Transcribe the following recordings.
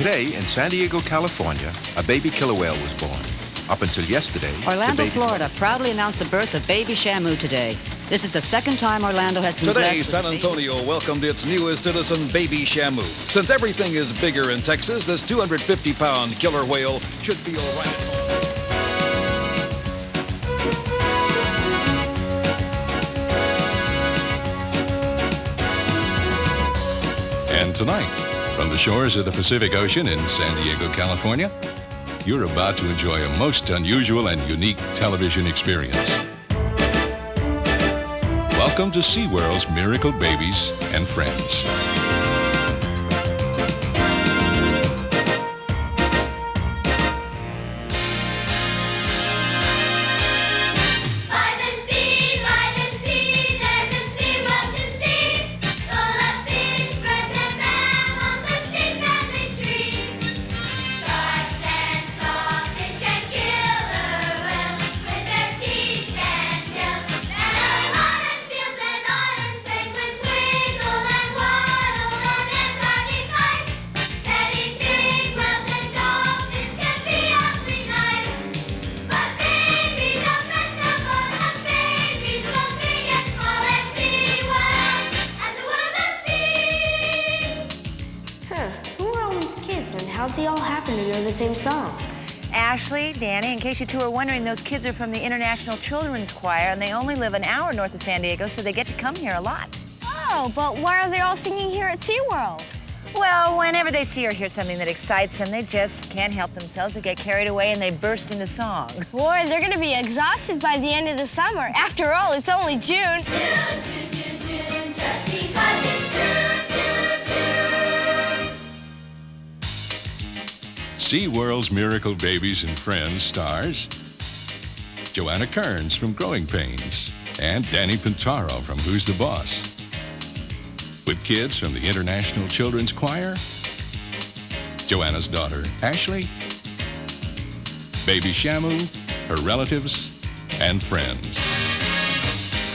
Today, in San Diego, California, a baby killer whale was born. Up until yesterday, Orlando, Florida, proudly announced the birth of baby Shamu today. This is the second time Orlando has been Today, blessed San Antonio welcomed its newest citizen, baby Shamu. Since everything is bigger in Texas, this 250-pound killer whale should feel right at home. And tonight, from the shores of the Pacific Ocean in San Diego, California, you're about to enjoy a most unusual and unique television experience. Welcome to SeaWorld's Miracle Babies and Friends. And how'd they all happen to know the same song? Ashley, Danny, in case you two are wondering, those kids are from the International Children's Choir, and they only live an hour north of San Diego, so they get to come here a lot. Oh, but why are they all singing here at SeaWorld? Well, whenever they see or hear something that excites them, they just can't help themselves. They get carried away and they burst into song. Boy, they're gonna be exhausted by the end of the summer. After all, it's only June. June, just because it's June. SeaWorld's Miracle Babies and Friends stars Joanna Kearns from Growing Pains and Danny Pintaro from Who's the Boss. With kids from the International Children's Choir, Joanna's daughter, Ashley, baby Shamu, her relatives, and friends.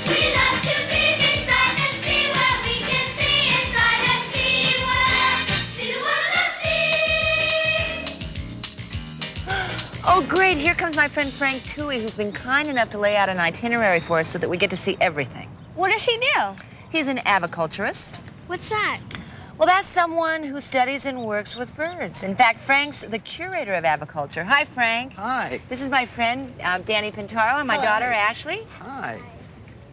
We love to be beside the sea where we can see inside the SeaWorld. See the world of sea. Oh, great. Here comes my friend Frank Toohey, who's been kind enough to lay out an itinerary for us so that we get to see everything. What does he do? He's an aviculturist. What's that? Well, that's someone who studies and works with birds. In fact, Frank's the curator of aviculture. Hi, Frank. Hi. This is my friend, Danny Pintaro, and my daughter, Ashley. Hi.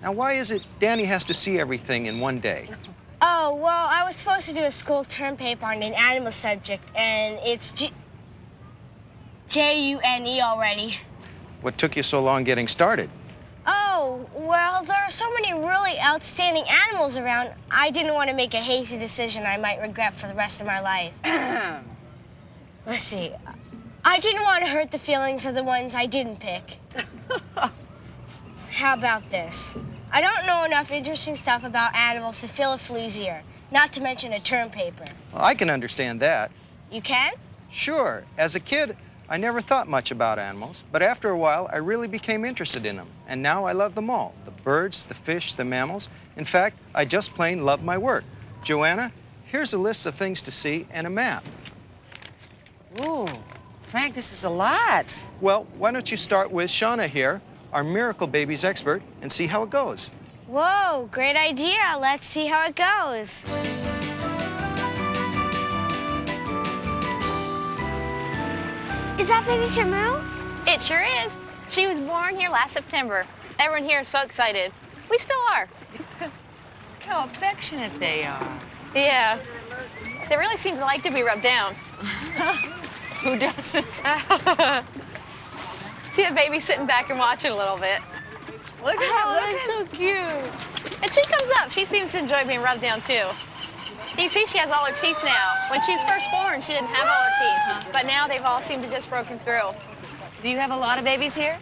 Now, why is it Danny has to see everything in one day? Oh, well, I was supposed to do a school term paper on an animal subject, and it's J-U-N-E already. What took you so long getting started? Oh, well, there are so many really outstanding animals around, I didn't want to make a hasty decision I might regret for the rest of my life. Let's see. I didn't want to hurt the feelings of the ones I didn't pick. How about this? I don't know enough interesting stuff about animals to fill a flea's ear, not to mention a term paper. Well, I can understand that. You can? Sure. As a kid, I never thought much about animals, but after a while, I really became interested in them. And now I love them all. The birds, the fish, the mammals. In fact, I just plain love my work. Joanna, here's a list of things to see and a map. Ooh, Frank, this is a lot. Well, why don't you start with Shauna here, our Miracle Babies expert, and see how it goes. Whoa, great idea. Let's see how it goes. Is that baby Shamu? It sure is. She was born here last September. Everyone here is so excited. We still are. Look how affectionate they are. Yeah. They really seem to like to be rubbed down. Who doesn't? See the baby sitting back and watching a little bit. Look at her, that's so cute. And she comes up. She seems to enjoy being rubbed down, too. You see, she has all her teeth now. When she was first born, she didn't have all her teeth. But now they've all seemed to just broken through. Do you have a lot of babies here?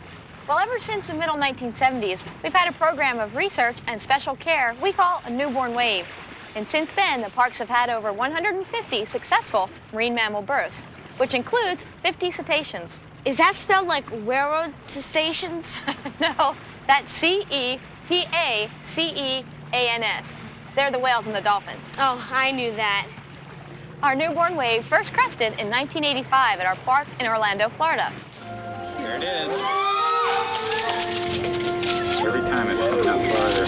Well, ever since the middle 1970s, we've had a program of research and special care we call a newborn wave. And since then, the parks have had over 150 successful marine mammal births, which includes 50 cetaceans. Is that spelled like railroad stations? No, that's C-E-T-A-C-E-A-N-S. They're the whales and the dolphins. Oh, I knew that. Our newborn wave first crested in 1985 at our park in Orlando, Florida. There it is. Every time it's coming up farther.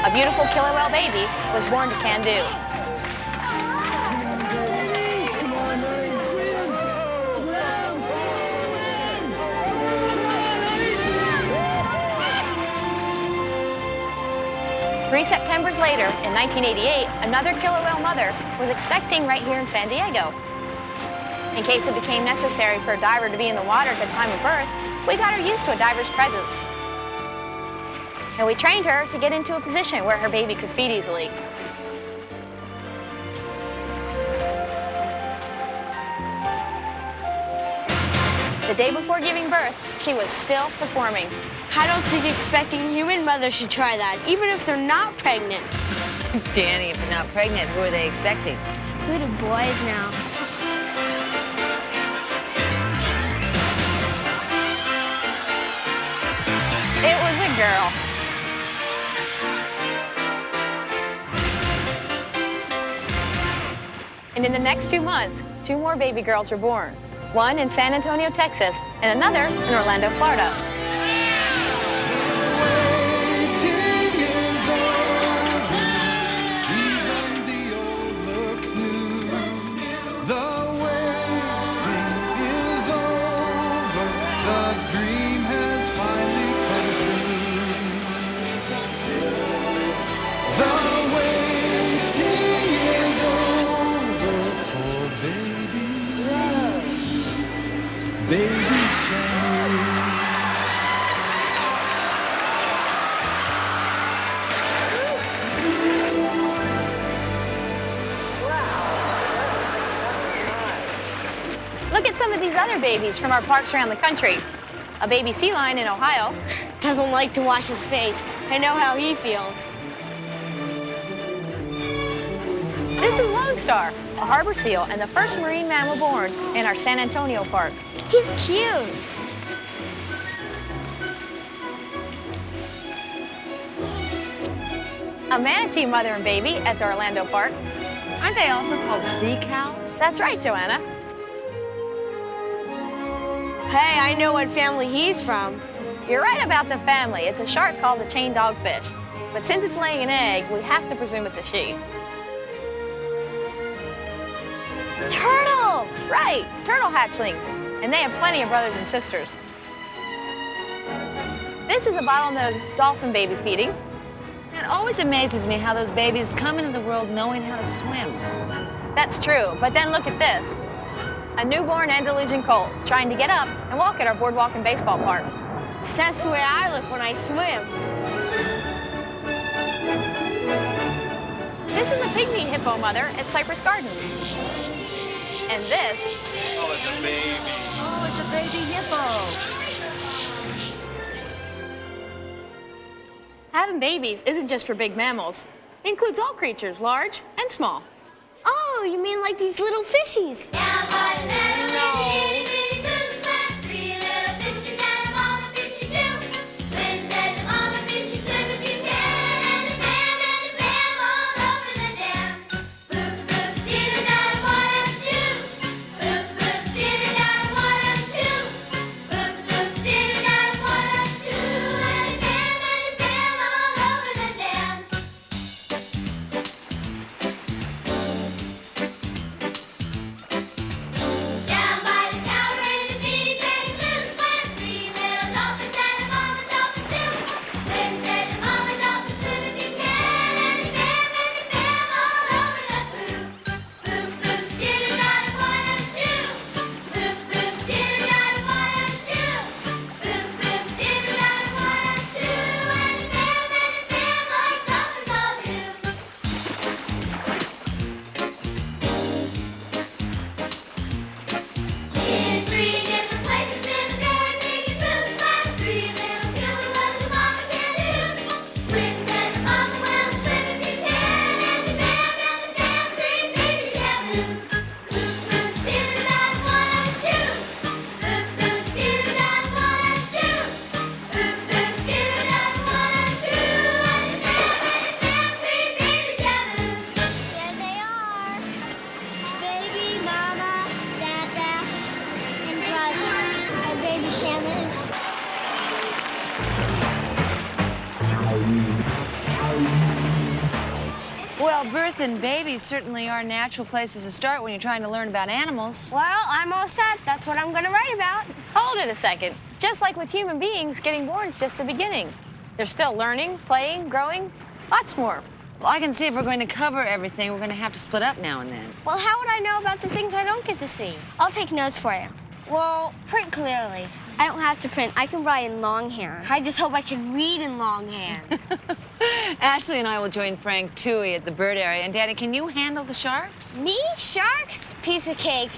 A beautiful killer whale baby was born to can-do. Three Septembers later, in 1988, another killer whale mother was expecting right here in San Diego. In case it became necessary for a diver to be in the water at the time of birth, we got her used to a diver's presence. And we trained her to get into a position where her baby could feed easily. The day before giving birth, she was still performing. I don't think expecting human mothers should try that, even if they're not pregnant. Danny, if they're not pregnant, who are they expecting? Little boys now. It was a girl. And in the next 2 months, 2 more baby girls were born. One in San Antonio, Texas, and another in Orlando, Florida. Look at some of these other babies from our parks around the country. A baby sea lion in Ohio. Doesn't like to wash his face. I know how he feels. This is Lone Star, a harbor seal and the first marine mammal born in our San Antonio park. He's cute. A manatee mother and baby at the Orlando park. Aren't they also called sea cows? That's right, Joanna. Hey, I know what family he's from. You're right about the family. It's a shark called the chain dogfish. But since it's laying an egg, we have to presume it's a she. Turtles! Right, turtle hatchlings. And they have plenty of brothers and sisters. This is a bottlenose dolphin baby feeding. It always amazes me how those babies come into the world knowing how to swim. That's true, but then look at this. A newborn Andalusian colt trying to get up and walk at our boardwalk and baseball park. That's the way I look when I swim. This is a pygmy hippo mother at Cypress Gardens. And this... Oh, it's a baby. Oh, it's a baby hippo. Having babies isn't just for big mammals. It includes all creatures, large and small. Oh, you mean like these little fishies? Down by the meadow, itty bitty boots left 3 little fishes and a mama fishy too. Swim, said the mama fishy, swim if you can, and the bam all over the dam. Boop boop, diddle-da, what up shoo. Boop boop, diddle-da, what up shoo. Boop boop, diddle-da, what up shoo, and the bam all over the dam. Well, birth and babies certainly are natural places to start when you're trying to learn about animals. Well, I'm all set. That's what I'm going to write about. Hold it a second. Just like with human beings, getting born is just the beginning. They're still learning, playing, growing, lots more. Well, I can see if we're going to cover everything, we're going to have to split up now and then. Well, how would I know about the things I don't get to see? I'll take notes for you. Well, print clearly. I don't have to print. I can write in longhand. I just hope I can read in longhand. Ashley and I will join Frank Toohey at the bird area. And Daddy, can you handle the sharks? Me? Sharks? Piece of cake.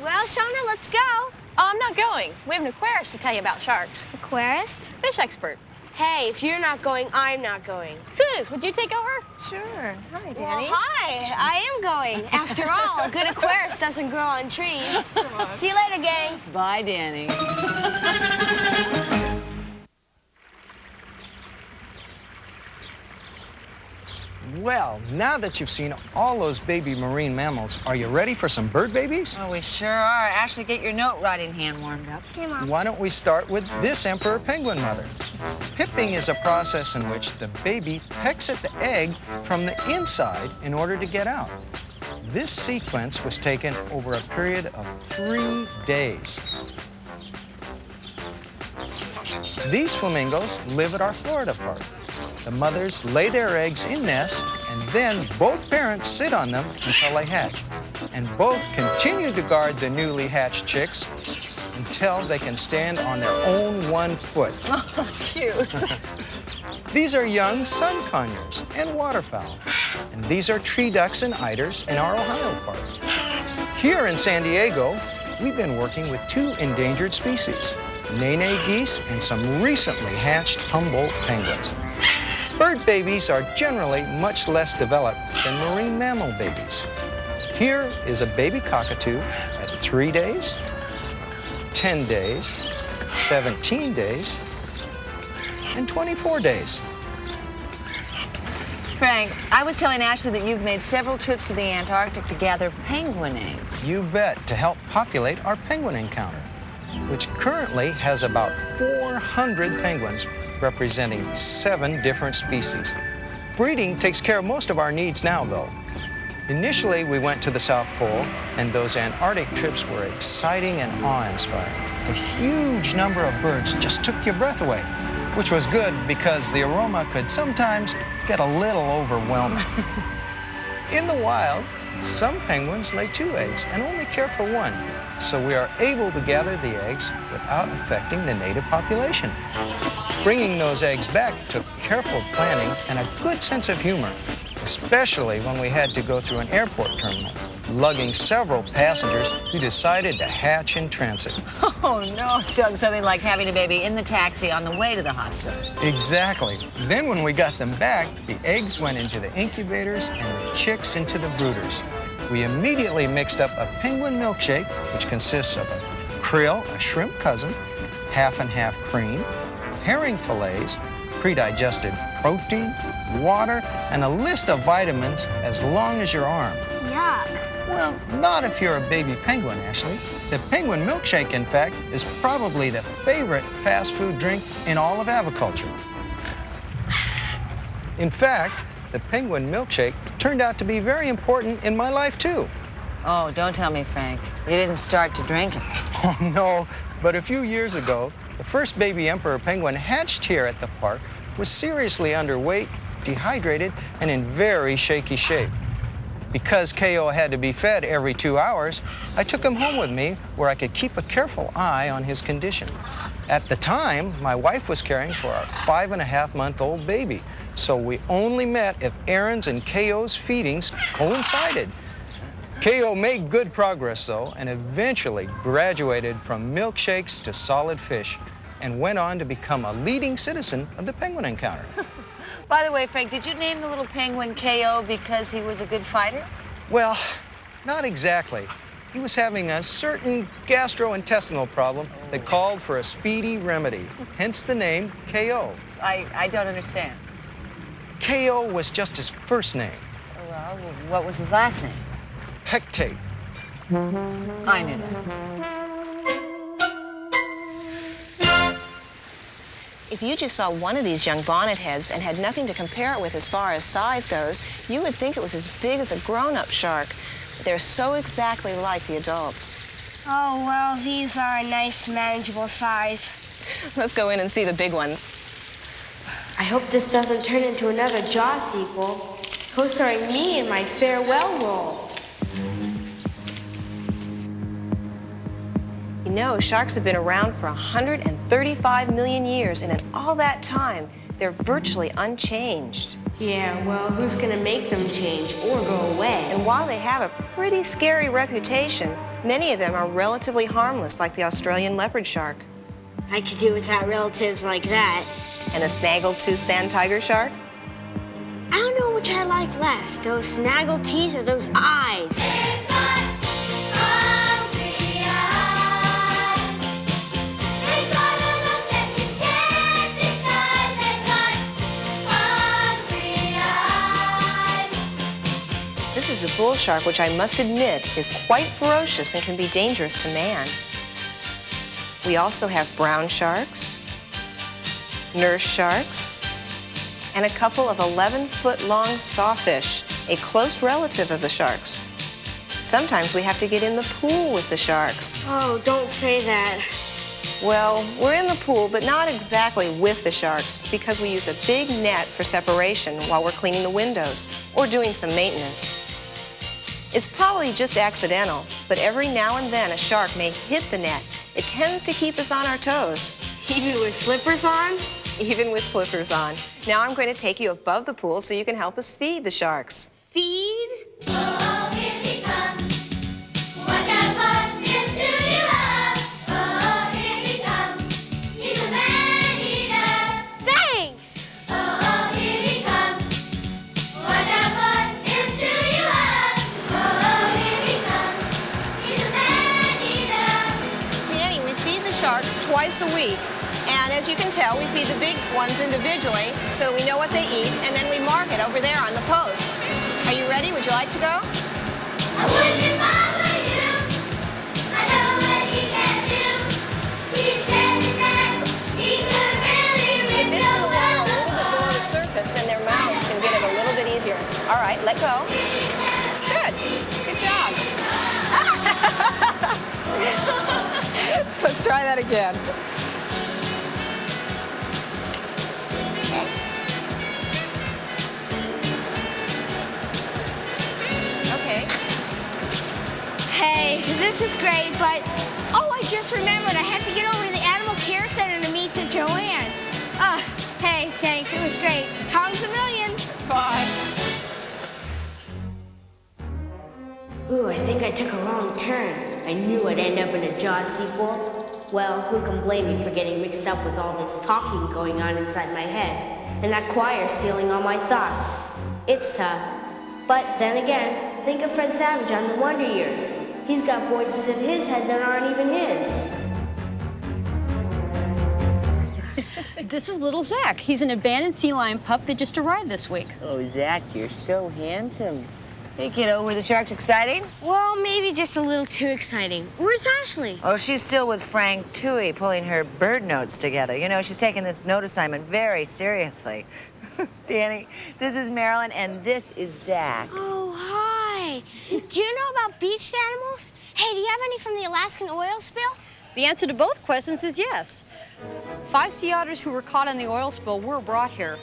Well, Shauna, let's go. Oh, I'm not going. We have an aquarist to tell you about sharks. Aquarist? Fish expert. Hey, if you're not going, I'm not going. Suze, would you take over? Sure. Hi, Well, Daddy. hi, I am going. After all, a good aquarist doesn't grow on trees. See you later, gang. Bye, Danny. Well, now that you've seen all those baby marine mammals, are you ready for some bird babies? Oh, we sure are. Ashley, get your note writing hand warmed up. Hey, Mom. Why don't we start with this emperor penguin mother? Pipping is a process in which the baby pecks at the egg from the inside in order to get out. This sequence was taken over a period of 3 days. These flamingos live at our Florida park. The mothers lay their eggs in nests, and then both parents sit on them until they hatch. And both continue to guard the newly hatched chicks until they can stand on their own 1 foot. Oh, cute. These are young sun conures and waterfowl. And these are tree ducks and eiders in our Ohio park. Here in San Diego, we've been working with 2 endangered species, nene geese and some recently hatched Humboldt penguins. Bird babies are generally much less developed than marine mammal babies. Here is a baby cockatoo at 3 days, 10 days, 17 days, and 24 days. Frank, I was telling Ashley that you've made several trips to the Antarctic to gather penguin eggs. You bet, to help populate our penguin encounter, which currently has about 400 penguins representing 7 different species. Breeding takes care of most of our needs now, though. Initially, we went to the South Pole, and those Antarctic trips were exciting and awe-inspiring. The huge number of birds just took your breath away, which was good because the aroma could sometimes get a little overwhelming. In the wild, some penguins lay 2 eggs and only care for 1, so we are able to gather the eggs without affecting the native population. Bringing those eggs back took careful planning and a good sense of humor, especially when we had to go through an airport terminal, lugging several passengers who decided to hatch in transit. Oh, no. So it's something like having a baby in the taxi on the way to the hospital. Exactly. Then when we got them back, the eggs went into the incubators and the chicks into the brooders. We immediately mixed up a penguin milkshake, which consists of a krill, a shrimp cousin, half and half cream, herring fillets, pre-digested protein, water, and a list of vitamins as long as your arm. Yuck. Well, not if you're a baby penguin, Ashley. The penguin milkshake, in fact, is probably the favorite fast food drink in all of aviculture. In fact, the penguin milkshake turned out to be very important in my life, too. Oh, don't tell me, Frank. You didn't start to drink it. Oh, no, but a few years ago, the first baby emperor penguin hatched here at the park was seriously underweight, dehydrated, and in very shaky shape. Because KO had to be fed every 2 hours, I took him home with me where I could keep a careful eye on his condition. At the time, my wife was caring for our 5.5-month-old baby, so we only met if Aaron's and KO's feedings coincided. KO made good progress, though, and eventually graduated from milkshakes to solid fish and went on to become a leading citizen of the penguin encounter. By the way, Frank, did you name the little penguin KO because he was a good fighter? Well, not exactly. He was having a certain gastrointestinal problem that called for a speedy remedy, hence the name KO. I don't understand. KO was just his first name. Well, what was his last name? Pectate. I knew that. If you just saw one of these young bonnetheads and had nothing to compare it with as far as size goes, you would think it was as big as a grown-up shark. They're so exactly like the adults. Oh, well, these are a nice, manageable size. Let's go in and see the big ones. I hope this doesn't turn into another Jaws sequel, co-starring me in my farewell role. You know, sharks have been around for 135 million years, and in all that time, they're virtually unchanged. Yeah, well, who's gonna make them change or go away? And while they have a pretty scary reputation, many of them are relatively harmless, like the Australian leopard shark. I could do without relatives like that. And a snaggletooth sand tiger shark? I don't know which I like less, those snaggle teeth or those eyes. This is the bull shark, which I must admit is quite ferocious and can be dangerous to man. We also have brown sharks, nurse sharks, and a couple of 11-foot-long sawfish, a close relative of the sharks. Sometimes we have to get in the pool with the sharks. Oh, don't say that. Well, we're in the pool, but not exactly with the sharks, because we use a big net for separation while we're cleaning the windows or doing some maintenance. It's probably just accidental, but every now and then a shark may hit the net. It tends to keep us on our toes. Even with flippers on? Even with flippers on. Now I'm going to take you above the pool so you can help us feed the sharks. Feed? Oh, here he comes. Watch out, what lips do you have? Oh, here he comes. He's a man-eater. Thanks! Oh, here he comes. Watch out, what lips do you have? Oh, here he comes. He's a man-eater. Danny, we feed the sharks twice a week. And as you can tell, we feed the big ones individually so we know what they eat, and then we mark it over there on the post. Are you ready? Would you like to go? I wouldn't if I were you. I know what he can do. He's standing there. He could really If rip it's in your the water a world little bit below the surface, then their mouths can get it a little bit easier. All right, let go. Good. Good job. Let's try that again. Okay. Hey, this is great, but oh, I just remembered I have to get over to the Animal Care Center to meet the Joanne. Hey, thanks, it was great. Tongs a million. Bye. Ooh, I think I took a wrong turn. I knew I'd end up in a Jaws sequel. Well, who can blame me for getting mixed up with all this talking going on inside my head, and that choir stealing all my thoughts. It's tough. But then again, think of Fred Savage on The Wonder Years. He's got voices in his head that aren't even his. This is little Zach. He's an abandoned sea lion pup that just arrived this week. Oh, Zach, you're so handsome. Hey, kiddo, were the sharks exciting? Well, maybe just a little too exciting. Where's Ashley? Oh, she's still with Frank Tui, pulling her bird notes together. You know, she's taking this note assignment very seriously. Danny, this is Marilyn, and this is Zach. Oh, hi. Do you know about beached animals? Hey, do you have any from the Alaskan oil spill? The answer to both questions is yes. 5 sea otters who were caught in the oil spill were brought here.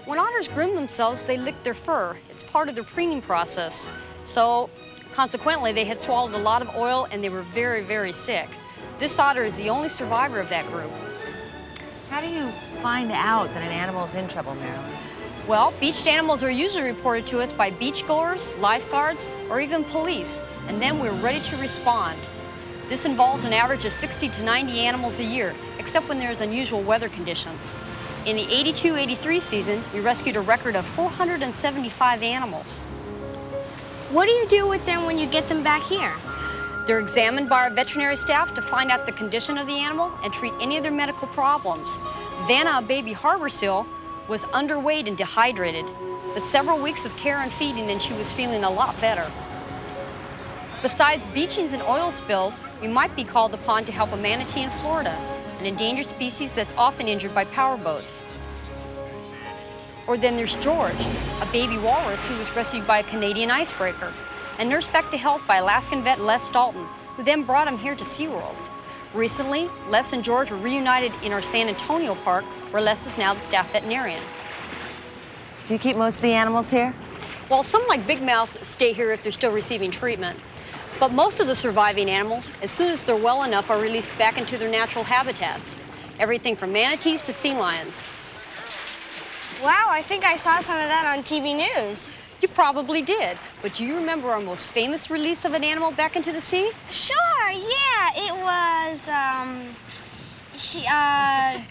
When otters groom themselves, they lick their fur. It's part of their preening process. So, consequently, they had swallowed a lot of oil and they were very, very sick. This otter is the only survivor of that group. How do you find out that an animal's in trouble, Marilyn? Well, beached animals are usually reported to us by beachgoers, lifeguards, or even police, and then we're ready to respond. This involves an average of 60 to 90 animals a year, except when there's unusual weather conditions. In the 82-83 season, we rescued a record of 475 animals. What do you do with them when you get them back here? They're examined by our veterinary staff to find out the condition of the animal and treat any of their medical problems. Vanna, a baby harbor seal, was underweight and dehydrated, but several weeks of care and feeding and she was feeling a lot better. Besides beachings and oil spills, we might be called upon to help a manatee in Florida. an endangered species that's often injured by powerboats. Or then there's George, a baby walrus who was rescued by a Canadian icebreaker and nursed back to health by Alaskan vet Les Dalton, who then brought him here to SeaWorld. Recently, Les and George were reunited in our San Antonio park, where Les is now the staff veterinarian. Do you keep most of the animals here? Well, some like Big Mouth stay here if they're still receiving treatment. But most of the surviving animals, as soon as they're well enough, are released back into their natural habitats. Everything from manatees to sea lions. Wow, I think I saw some of that on TV news. You probably did, but do you remember our most famous release of an animal back into the sea? Sure, yeah, it was,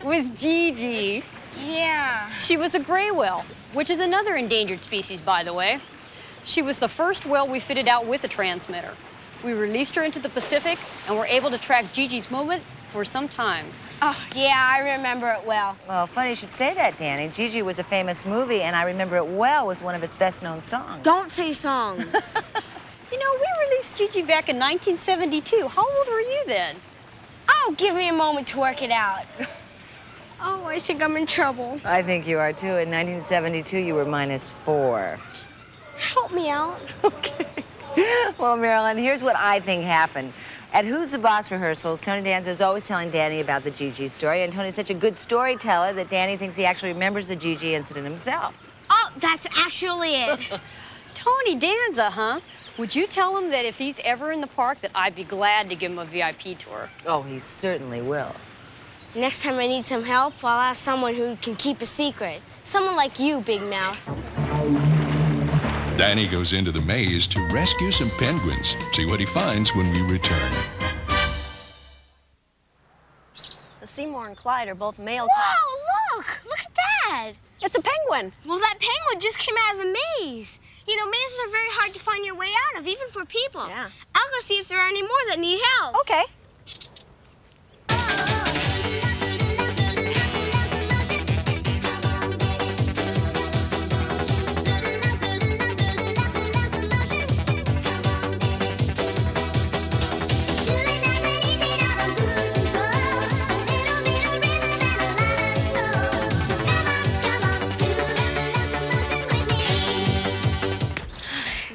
With Gigi. Yeah. She was a gray whale, which is another endangered species, by the way. She was the first whale we fitted out with a transmitter. We released her into the Pacific and were able to track Gigi's movement for some time. Oh, yeah, I remember it well. Well, funny you should say that, Danny. Gigi was a famous movie, and I Remember It Well was one of its best-known songs. Don't say songs. You know, we released Gigi back in 1972. How old were you then? Oh, give me a moment to work it out. Oh, I think I'm in trouble. I think you are, too. In 1972, you were -4. Help me out. Okay. Well, Marilyn, here's what I think happened. At Who's the Boss rehearsals, Tony Danza is always telling Danny about the Gigi story, and Tony's such a good storyteller that Danny thinks he actually remembers the Gigi incident himself. Oh, that's actually it. Tony Danza, huh? Would you tell him that if he's ever in the park, that I'd be glad to give him a VIP tour? Oh, he certainly will. Next time I need some help, I'll ask someone who can keep a secret. Someone like you, Big Mouth. Danny goes into the maze to rescue some penguins. See what he finds when we return. The Seymour and Clyde are both male. Whoa, look! Look at that! It's a penguin. Well, that penguin just came out of the maze. You know, mazes are very hard to find your way out of, even for people. Yeah. I'll go see if there are any more that need help. Okay.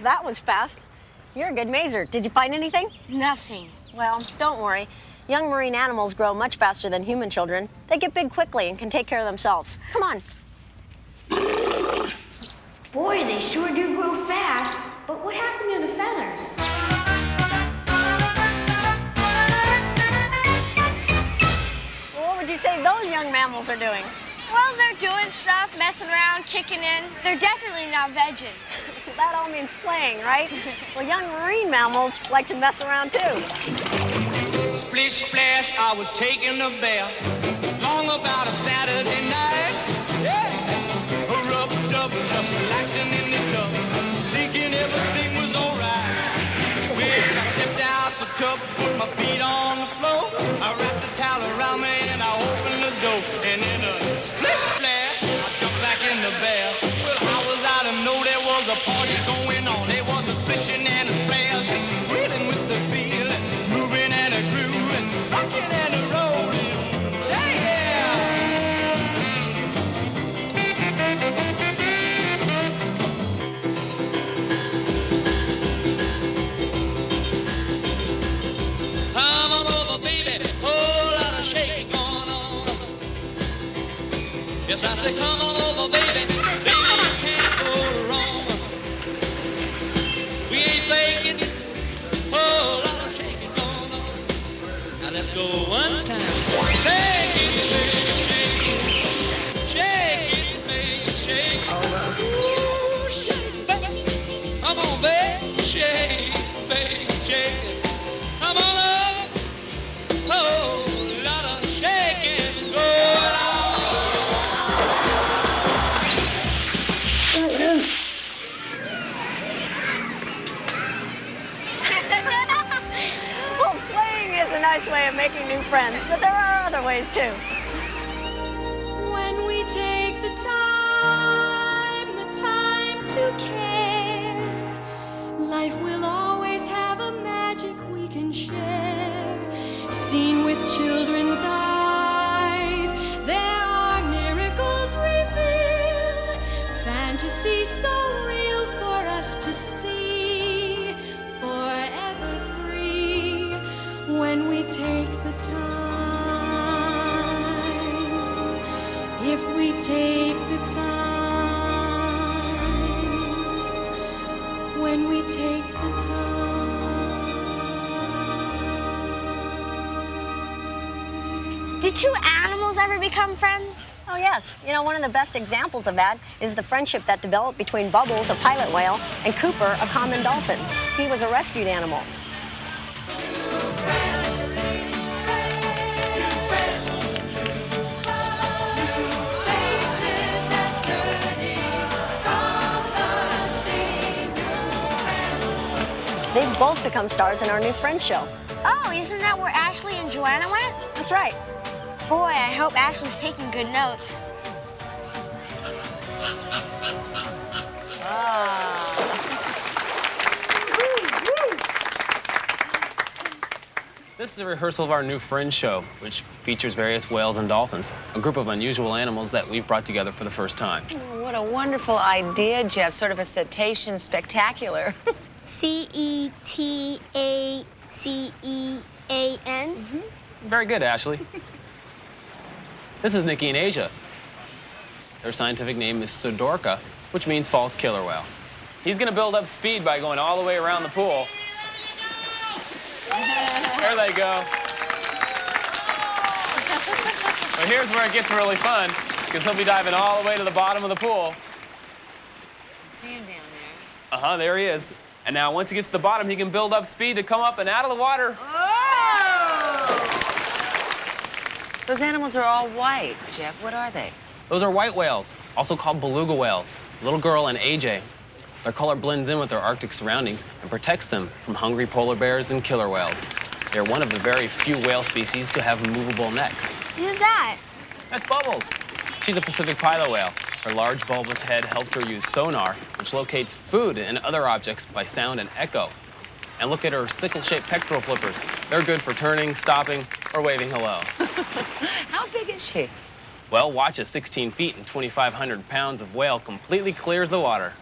That was fast. You're a good mazer. Did you find anything? Nothing. Well, don't worry. Young marine animals grow much faster than human children. They get big quickly and can take care of themselves. Come on. Boy, they sure do grow fast. But what happened to the feathers? Well, what would you say those young mammals are doing? Well, they're doing stuff, messing around, kicking in. They're definitely not vegging. That all means playing, right? Well, young marine mammals like to mess around too. Splish splash, I was taking a bath. Long about a Saturday night. Yeah. A rub-a-dub, just relaxing in the tub. Thinking everything was alright. Well, I stepped out the tub, put my feet on the floor. I wrapped the towel around me and I opened the door. And in a splish splash, I jumped back in the bath. Well, how was I to know there was a party going on? There was a splishing and a splash, reeling with the feeling, moving and a grooving, rocking and a rolling. Yeah! Come on over, baby, whole lot of shaking going on. Yes, I say come on over, baby, baby, you can't go wrong. We ain't faking, whole lot of shaking going on. Now let's go one time. Shake it, baby, shake it. Shake it, baby, shake it. Ooh, shake it, baby. Come on, baby, shake it, baby, shake it. Come on over, whole lot of shaking going on. Well, playing is a nice way of making new friends, but there are other ways too. When we take the time to care, life will always have a magic we can share, seen with children's eyes. fantasy so real for us to see, forever free when we take the time. If we take the time, when we take the time. Do two animals ever become friends? Oh, yes. You know, one of the best examples of that is the friendship that developed between Bubbles, a pilot whale, and Cooper, a common dolphin. He was a rescued animal. They've both become stars in our new Friends show. Oh, isn't that where Ashley and Joanna went? That's right. Boy, I hope Ashley's taking good notes. This is a rehearsal of our new Friends show, which features various whales and dolphins, a group of unusual animals that we've brought together for the first time. Oh, what a wonderful idea, Jeff. Sort of a cetacean spectacular. Cetacean? Very good, Ashley. This is Nikki and Asia. Their scientific name is Sodorka, which means false killer whale. He's gonna build up speed by going all the way around the pool. There they go. But here's where it gets really fun, because he'll be diving all the way to the bottom of the pool. I see him down there. Uh-huh, there he is. And now once he gets to the bottom, he can build up speed to come up and out of the water. Those animals are all white, Jeff. What are they? Those are white whales, also called beluga whales. Little girl and AJ. Their color blends in with their Arctic surroundings and protects them from hungry polar bears and killer whales. They're one of the very few whale species to have movable necks. Who's that? That's Bubbles. She's a Pacific pilot whale. Her large bulbous head helps her use sonar, which locates food and other objects by sound and echo. And look at her sickle-shaped pectoral flippers. They're good for turning, stopping, or waving hello. How big is she? Well, watch as 16 feet and 2,500 pounds of whale completely clears the water.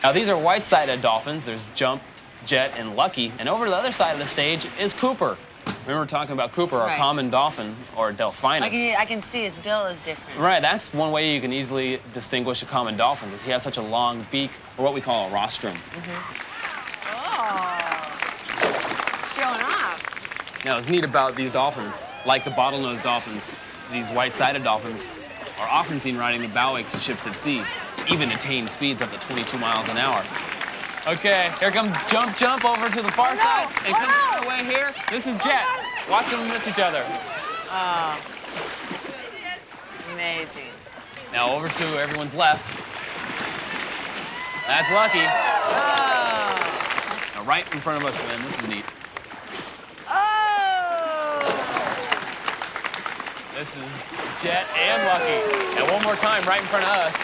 Now, these are white-sided dolphins. There's Jump, Jet, and Lucky. And over to the other side of the stage is Cooper. Remember talking about Cooper, our Right. common dolphin, or Delphinus. I can see his bill is different. Right, that's one way you can easily distinguish a common dolphin, because he has such a long beak, or what we call a rostrum. Oh, showing off. Now, what's neat about these dolphins, like the bottlenose dolphins, these white-sided dolphins are often seen riding the bow wakes of ships at sea, even attain speeds up to 22 miles an hour. Okay, here comes Jump over to the far side, and coming away here, this is Jet. Watch them miss each other. Oh, amazing. Now over to everyone's left. That's Lucky. Oh. Now right in front of us, Glenn, this is neat. Oh. This is Jet and Lucky. And one more time, right in front of us.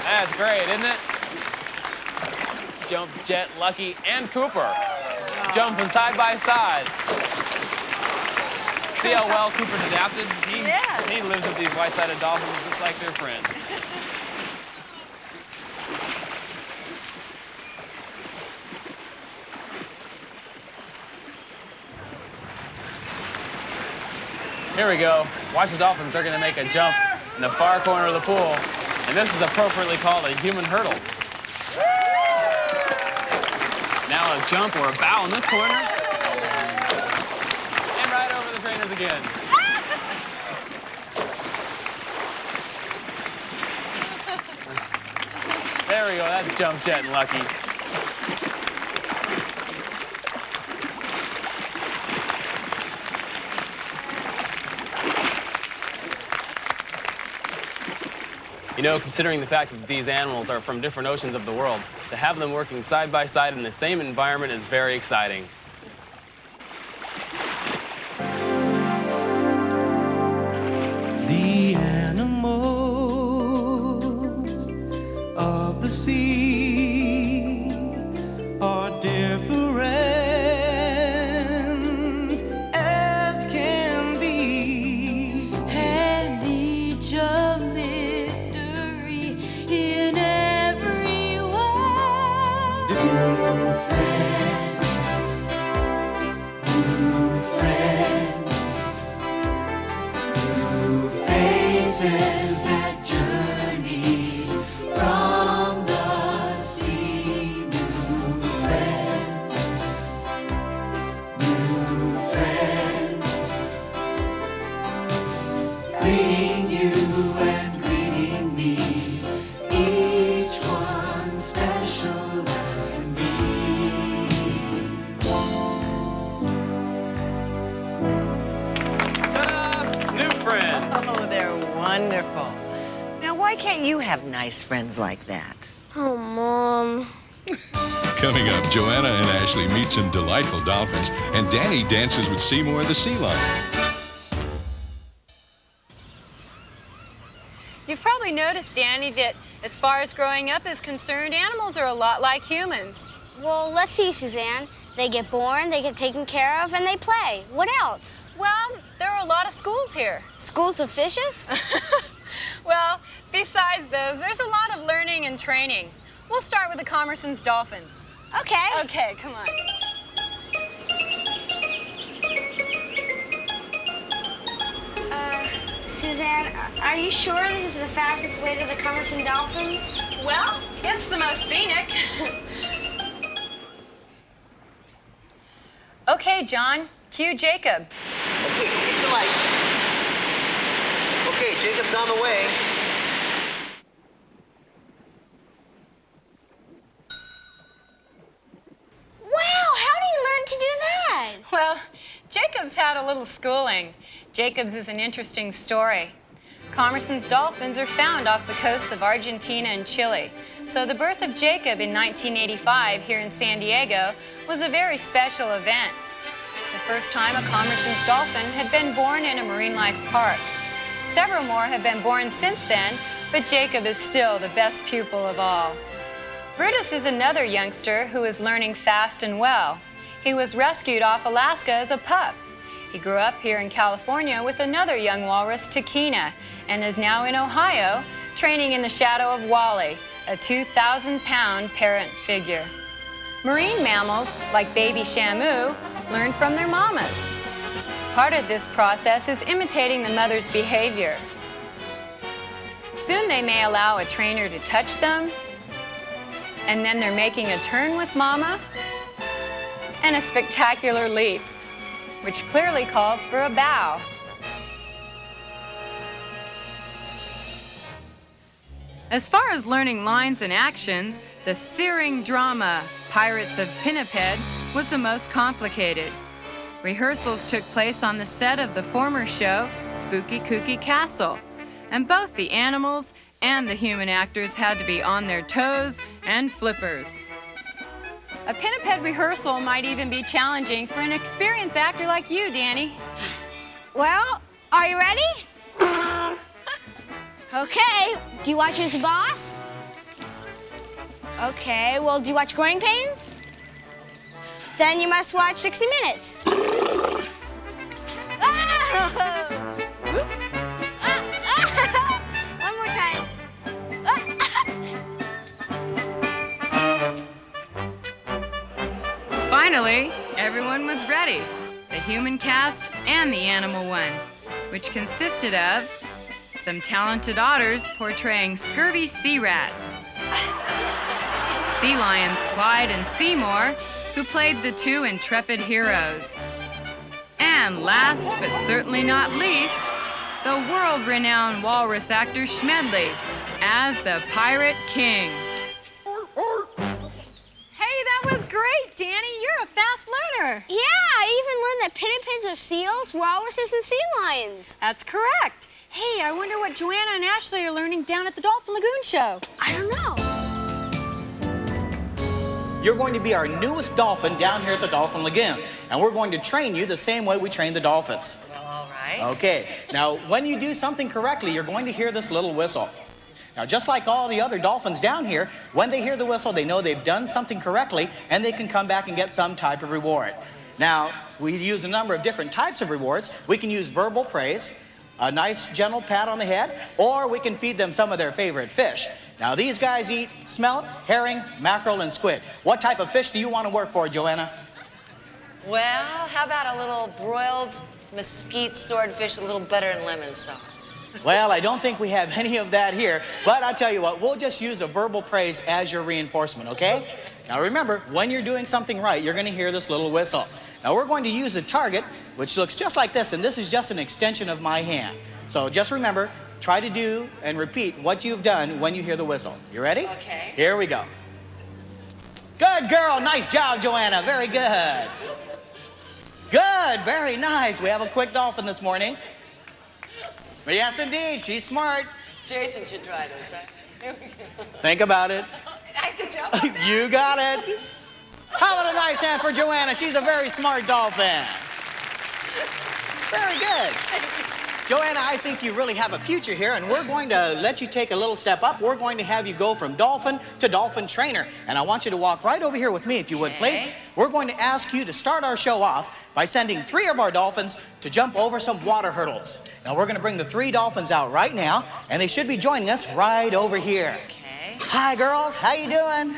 That's great, isn't it? Jump, Jet, Lucky, and Cooper. Jumping side by side. See how well Cooper's adapted? He lives with these white-sided dolphins just like their friends. Here we go. Watch the dolphins. They're going to make a jump in the far corner of the pool. And this is appropriately called a human hurdle. Now a jump or a bow in this corner. And right over the trainers again. There we go. That's Jump, Jet, and Lucky. You know, considering the fact that these animals are from different oceans of the world, to have them working side by side in the same environment is very exciting. The animals of the sea are different voices that journey from the sea. New friends, greeting you and greeting me, each one special as can be. Ta-da! New friends. Oh, they're wonderful. Now, why can't you have nice friends like that? Oh, Mom. Coming up, Joanna and Ashley meet some delightful dolphins, and Danny dances with Seymour the sea lion. You've probably noticed, Danny, that as far as growing up is concerned, animals are a lot like humans. Well, let's see, Suzanne. They get born, they get taken care of, and they play. What else? Well, there are a lot of schools here. Schools of fishes? Well, besides those, there's a lot of learning and training. We'll start with the Commerson's dolphins. Okay. Okay, come on. Suzanne, are you sure this is the fastest way to the Commerson Dolphins? Well, it's the most scenic. Okay, John, cue Jacob. Okay, go get your light. Okay, Jacob's on the way. Wow, how do you learn to do that? Well, Jacob's had a little schooling. Jacob's is an interesting story. Commerson's dolphins are found off the coasts of Argentina and Chile. So the birth of Jacob in 1985 here in San Diego was a very special event. The first time a Commerson's dolphin had been born in a marine life park. Several more have been born since then, but Jacob is still the best pupil of all. Brutus is another youngster who is learning fast and well. He was rescued off Alaska as a pup. He grew up here in California with another young walrus, Takina, and is now in Ohio, training in the shadow of Wally, a 2,000-pound parent figure. Marine mammals, like baby Shamu, learn from their mamas. Part of this process is imitating the mother's behavior. Soon they may allow a trainer to touch them, and then they're making a turn with mama, and a spectacular leap, which clearly calls for a bow. As far as learning lines and actions, the searing drama, Pirates of Pinniped, was the most complicated. Rehearsals took place on the set of the former show, Spooky Kooky Castle, and both the animals and the human actors had to be on their toes and flippers. A pinniped rehearsal might even be challenging for an experienced actor like you, Danny. Well, are you ready? Okay. Do you watch Who's the Boss? Okay. Well, do you watch Growing Pains? Then you must watch 60 Minutes. One more time. Finally, everyone was ready. The human cast and the animal one, which consisted of some talented otters portraying scurvy sea rats, sea lions Clyde and Seymour, who played the two intrepid heroes, and last but certainly not least, the world-renowned walrus actor Schmedley as the Pirate King. Hey, that was great, Danny. You're a fast learner. Yeah, I even learned that pinnipeds are seals, walruses, and sea lions. That's correct. Hey, I wonder what Joanna and Ashley are learning down at the Dolphin Lagoon show. I don't know. You're going to be our newest dolphin down here at the Dolphin Lagoon, and we're going to train you the same way we train the dolphins. Well, all right. Okay, now when you do something correctly, you're going to hear this little whistle. Now, just like all the other dolphins down here, when they hear the whistle, they know they've done something correctly, and they can come back and get some type of reward. Now, we use a number of different types of rewards. We can use verbal praise, a nice gentle pat on the head, or we can feed them some of their favorite fish. Now, these guys eat smelt, herring, mackerel, and squid. What type of fish do you want to work for, Joanna? Well, how about a little broiled mesquite swordfish with a little butter and lemon sauce? Well, I don't think we have any of that here, but I'll tell you what, we'll just use a verbal praise as your reinforcement, okay? Now remember, when you're doing something right, you're gonna hear this little whistle. Now we're going to use a target, which looks just like this, and this is just an extension of my hand. So just remember, try to do and repeat what you've done when you hear the whistle. You ready? Okay. Here we go. Good girl, nice job, Joanna, very good. Good, very nice. We have a quick dolphin this morning. But yes, indeed, she's smart. Jason should try this, right? Here we go. Think about it. I have to jump up there? You got it. How about a nice hand for Joanna? She's a very smart dolphin. Very good. Joanna, I think you really have a future here, and we're going to let you take a little step up. We're going to have you go from dolphin to dolphin trainer. And I want you to walk right over here with me, if you would, please. We're going to ask you to start our show off by sending 3 of our dolphins to jump over some water hurdles. Now, we're going to bring the 3 dolphins out right now, and they should be joining us right over here. Okay. Hi, girls. How you doing?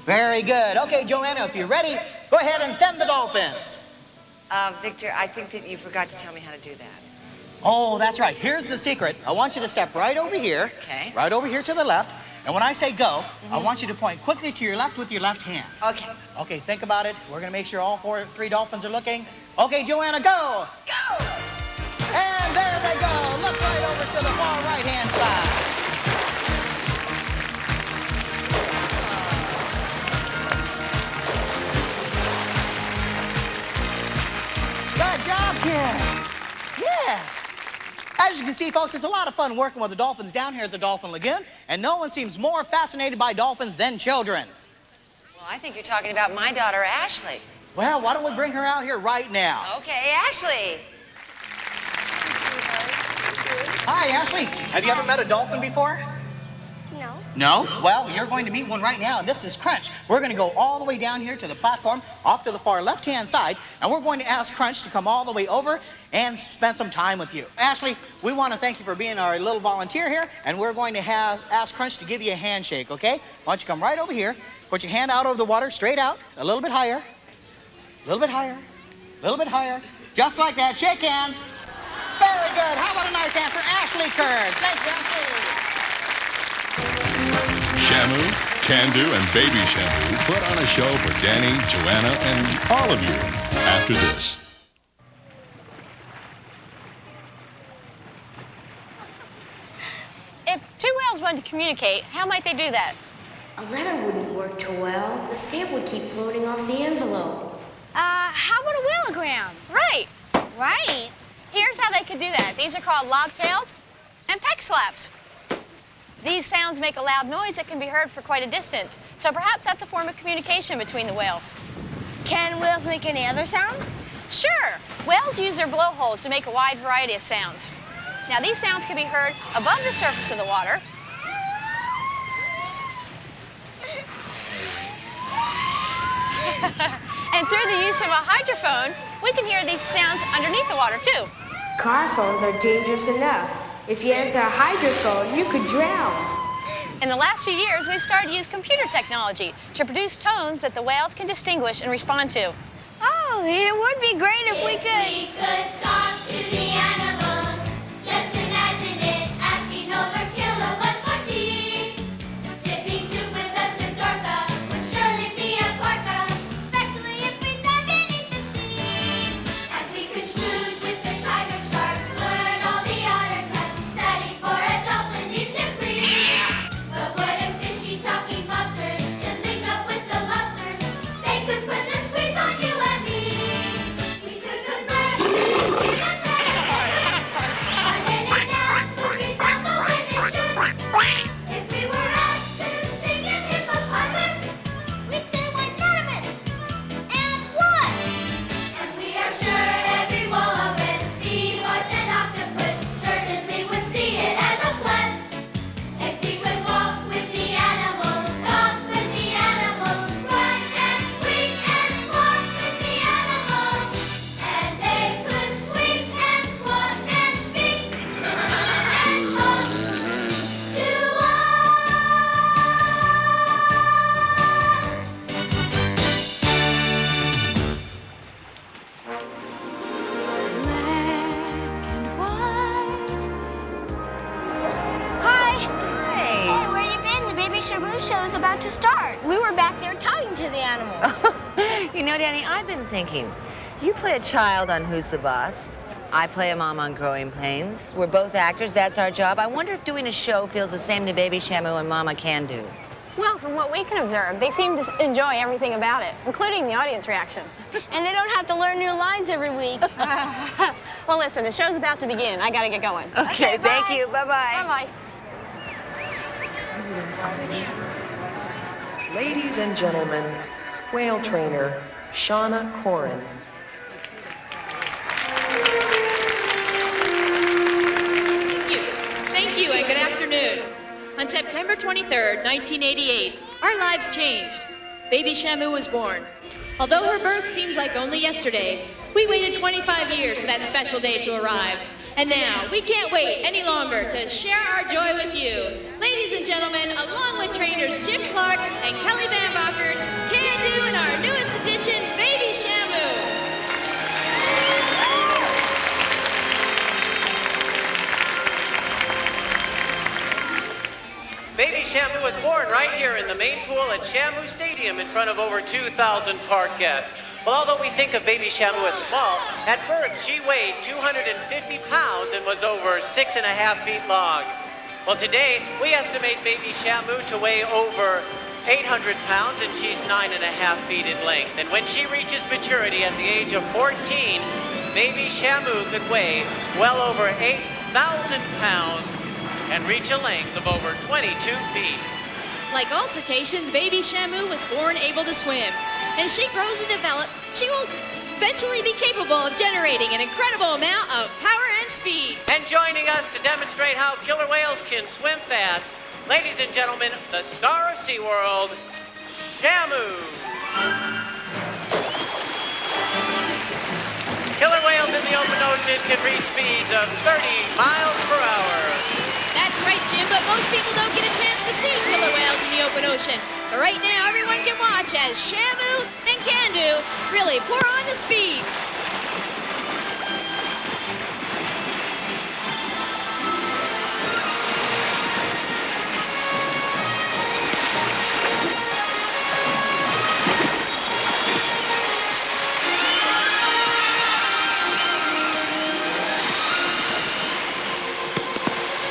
Very good. Okay, Joanna, if you're ready, go ahead and send the dolphins. Victor, I think that you forgot to tell me how to do that. Oh, that's right. Here's the secret. I want you to step right over here. Okay. Right over here to the left. And when I say go, I want you to point quickly to your left with your left hand. Okay. Okay, think about it. We're going to make sure all 3 dolphins are looking. Okay, Joanna, go! Go! And there they go. Look right over to the far right-hand side. Good job, kid. Yes. As you can see, folks, it's a lot of fun working with the dolphins down here at the Dolphin Lagoon, and no one seems more fascinated by dolphins than children. Well, I think you're talking about my daughter, Ashley. Well, why don't we bring her out here right now? Okay, Ashley. Hi, Ashley. Have you ever met a dolphin before? No. No? Well, you're going to meet one right now, and this is Crunch. We're going to go all the way down here to the platform off to the far left-hand side, and we're going to ask Crunch to come all the way over and spend some time with you. Ashley, we want to thank you for being our little volunteer here, and we're going to ask Crunch to give you a handshake, okay? Why don't you come right over here, put your hand out over the water, straight out, a little bit higher, a little bit higher, a little bit higher, just like that. Shake hands. Very good. How about a nice hand for Ashley Kearns? Thank you, Ashley. Shamu, Can-Do, and Baby Shamu put on a show for Danny, Joanna, and all of you after this. If 2 whales wanted to communicate, how might they do that? A letter wouldn't work too well. The stamp would keep floating off the envelope. How about a wheelogram? Right. Right. Here's how they could do that. These are called lobtails and peck slaps. These sounds make a loud noise that can be heard for quite a distance. So perhaps that's a form of communication between the whales. Can whales make any other sounds? Sure. Whales use their blowholes to make a wide variety of sounds. Now, these sounds can be heard above the surface of the water. And through the use of a hydrophone, we can hear these sounds underneath the water, too. Car phones are dangerous enough. If you enter a hydrophone, you could drown. In the last few years, we've started to use computer technology to produce tones that the whales can distinguish and respond to. Oh, it would be great if we could. We could talk to the animals. Just imagine it, asking over kilowatts for tea. Sipping soup with a Sidorka would surely be a corker, especially if we dug any to see. And we could schmooze with the tiger sharks, learn all the otter tests, study for a dolphin needs to breathe. But what if fishy talking monsters should link up with the lobsters? They could put the squeeze on you and me. We could converse. show's about to start. We were back there talking to the animals. You know, Danny, I've been thinking, you play a child on Who's the Boss. I play a mom on Growing Pains. We're both actors, that's our job. I wonder if doing a show feels the same to Baby Shamu and Mama Can Do. Well, from what we can observe, they seem to enjoy everything about it, including the audience reaction. And they don't have to learn new lines every week. Well, listen, the show's about to begin. I gotta get going. Okay, thank you. Bye-bye. Bye-bye. Ladies and gentlemen, whale trainer Shauna Corin. Thank you and good afternoon. On September 23rd, 1988, our lives changed. Baby Shamu was born. Although her birth seems like only yesterday, we waited 25 years for that special day to arrive. And now, we can't wait any longer to share our joy with you. Ladies and gentlemen, along with trainers Jim Clark and Kelly Van Bockert, Can Do and our newest addition, Baby Shamu. Baby Shamu was born right here in the main pool at Shamu Stadium in front of over 2,000 park guests. Well, although we think of Baby Shamu as small, at birth she weighed 250 pounds and was over 6.5 feet long. Well, today we estimate Baby Shamu to weigh over 800 pounds and she's 9.5 feet in length. And when she reaches maturity at the age of 14, Baby Shamu could weigh well over 8,000 pounds and reach a length of over 22 feet. Like all cetaceans, Baby Shamu was born able to swim. As she grows and develops, she will eventually be capable of generating an incredible amount of power and speed. And joining us to demonstrate how killer whales can swim fast, ladies and gentlemen, the star of SeaWorld, Shamu. Killer whales in the open ocean can reach speeds of 30 miles per hour. That's right, Jim, but most people don't get a chance to see killer whales in the open ocean. But right now, everyone can watch as Shamu and Can Do really pour on the speed.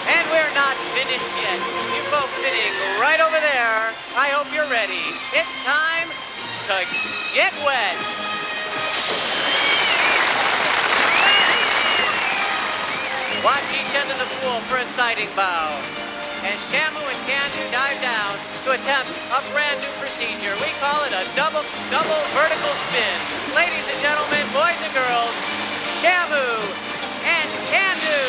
And we're not finished yet. You folks sitting right over there, I hope you're ready. It's time to get wet. Watch each end of the pool for a sighting bow. As Shamu and Can Do dive down to attempt a brand new procedure. We call it a double vertical spin. Ladies and gentlemen, boys and girls, Shamu and Can Do.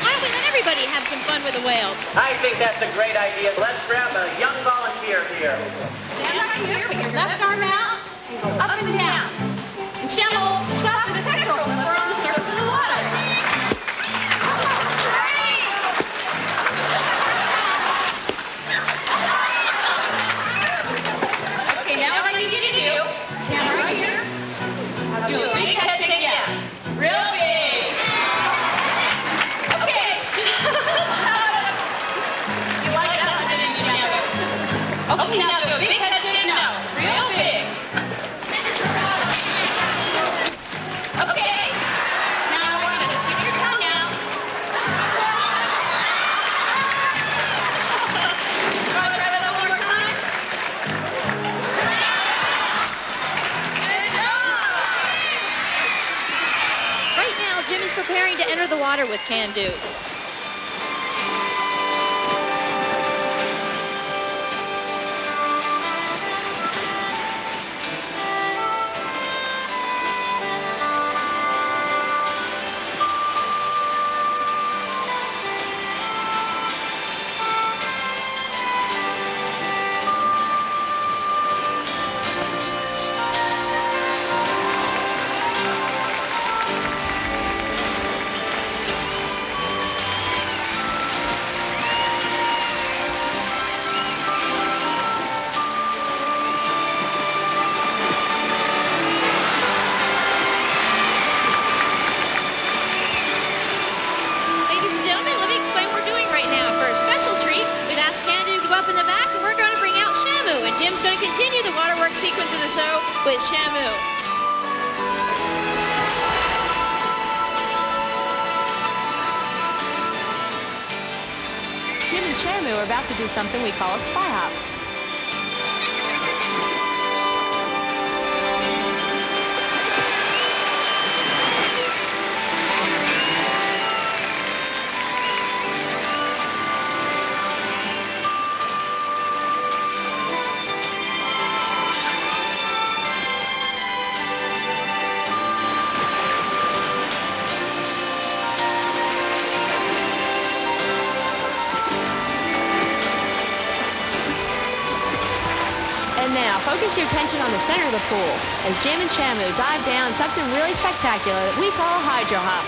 Why don't we let everybody have some fun with the whales? I think that's a great idea. Let's grab a young volunteer here. Stand right here, put your left arm out, and go up and down. And Shamu, stop his pectoral when we're on the surface of the water. Okay, now what I need you to do, stand right here. Now do a big head shake, yes. Real big. Okay. You like that one, didn't you, Shamu? Okay, now do a big head shake, no. Real big. Okay. Now I want you to stick your tongue out. Try that one more time. Good job. Right now, Jim is preparing to enter the water with Can Do. park sequence of the show with Shamu. Jim and Shamu are about to do something we call a spy hop. And now, focus your attention on the center of the pool as Jim and Shamu dive down something really spectacular that we call a hydro hop.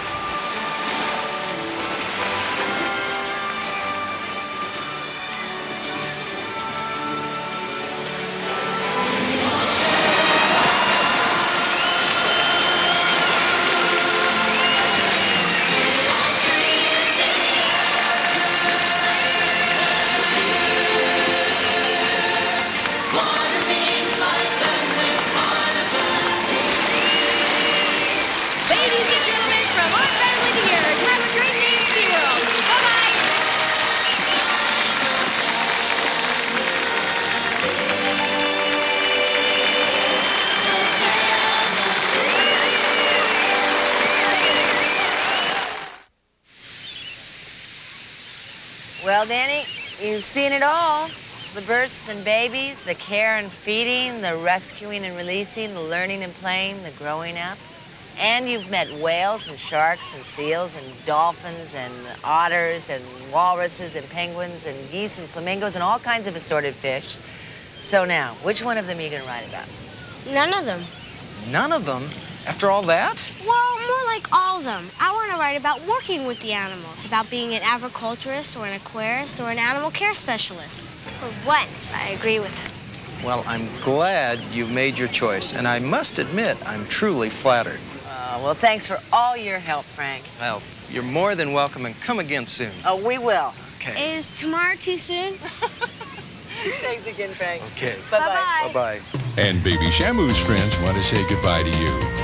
Ladies and gentlemen, from our family to yours, have a great day at SeaWorld. Bye-bye. Well, Danny, you've seen it all. The births and babies, the care and feeding, the rescuing and releasing, the learning and playing, the growing up. And you've met whales and sharks and seals and dolphins and otters and walruses and penguins and geese and flamingos and all kinds of assorted fish. So now, which one of them are you going to write about? None of them. None of them? After all that? Well, more like all of them. I want to write about working with the animals, about being an agriculturist or an aquarist or an animal care specialist. Or what? I agree with him. Well, I'm glad you made your choice, and I must admit, I'm truly flattered. Well, thanks for all your help, Frank. Well, you're more than welcome, and come again soon. Oh, we will. Okay. Is tomorrow too soon? Thanks again, Frank. Okay. Bye-bye. Bye-bye. And Baby Shamu's friends want to say goodbye to you.